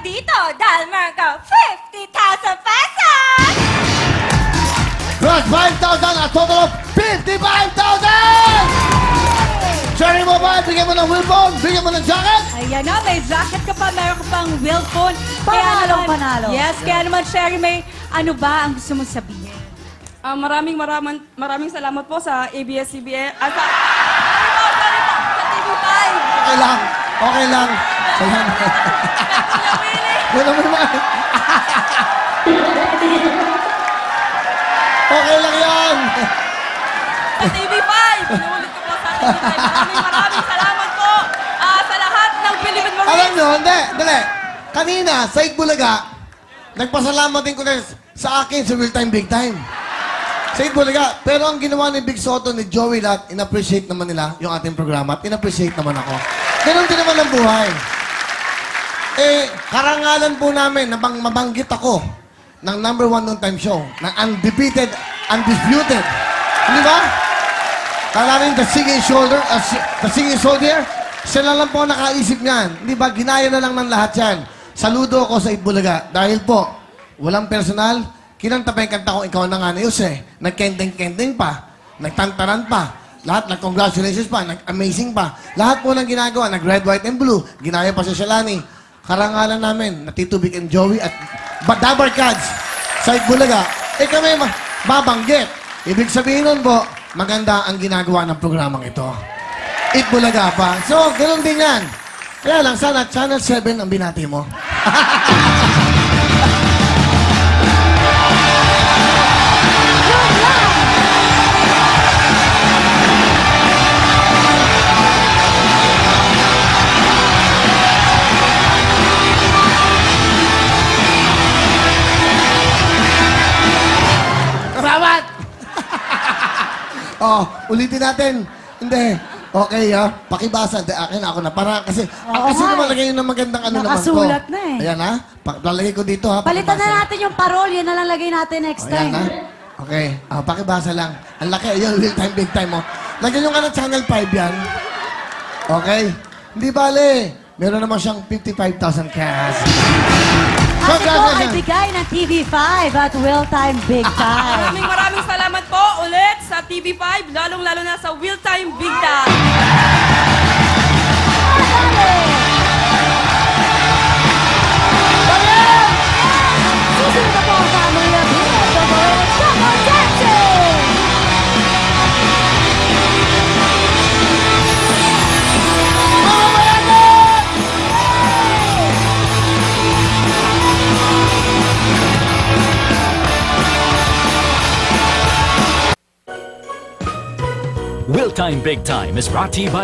dito dahil meron ka 50,000 pesos! Plus 5,000 at total of 55,000! Cherry Mobile, bigyan mo ng wheel phone, bigyan mo ng jacket. Ayan na, may jacket ka pa, meron ka pang wheel phone. Panalo. Yes, kaya naman, Sherry, may ano ba ang gusto mong sabihin? Maraming salamat po sa ABS-CBN at sa TV5. Okay lang. Salamat. Wala mo naman. Okay lang yan. Sa TV5. Pinuulit ko po sa TV5. Maraming salamat po sa lahat ng Philippine Marines. Alam nyo, hindi. Kanina, sa Itbulaga, nagpasalamat din ko rin sa akin sa Real Time Big Time. Sa Itbulaga. Pero ang ginawa ni Big Soto, ni Joey Lahat, in-appreciate naman nila yung ating programa at in-appreciate naman ako. Ganun din naman ang buhay. Karangalan po namin na mabanggit ako ng #1 noong time show, ng undefeated, undisputed. Hindi ba? Kala rin the singing soldier, sila lang po nakaisip niyan. Hindi ba? Ginaya na lang ng lahat yan. Saludo ako sa Itbulaga. Dahil po, walang personal, kinanta pa yung kanta ko, ikaw na nga na eh. Nagkending-kending pa. Nagtantaran pa. Lahat nag-congratulations pa. Nag-amazing pa. Lahat po ng ginagawa, nag-red, white, and blue. Ginaya pa si Shalani. Karangalan namin, na Tito Vic and Joey at Dabar Cats sa Itbulaga. Kami babanggit. Ibig sabihin nun po, maganda ang ginagawa ng programang ito. Itbulaga pa. So, ganoon din yan. Kaya lang, sana Channel 7 ang binati mo. Salamat! Ulitin natin. Hindi. Okay, pakibasa. Akin ako na. Para kasi, kasi lumalagay yun ng magandang ano naman ko. Nakasulat na eh. Ayan lalagay ko dito Palitan pakibasa. na natin yung parol. Yan na lang lagay natin next Ayan time. Okay. Pakibasa lang. Ang laki. Ayun, real time, big time mo. Lagyan nyo ka ng Channel 5 yan. Okay? Hindi bale. Meron naman siyang 55,000 cash. At ito ay bigay ng TV5 at Will Time Big Time. Maraming salamat po ulit sa TV5, lalong-lalo na sa Real Time Big Time. Susunod na po ang family of Choco Dancing! Will Time Big Time is brought to you by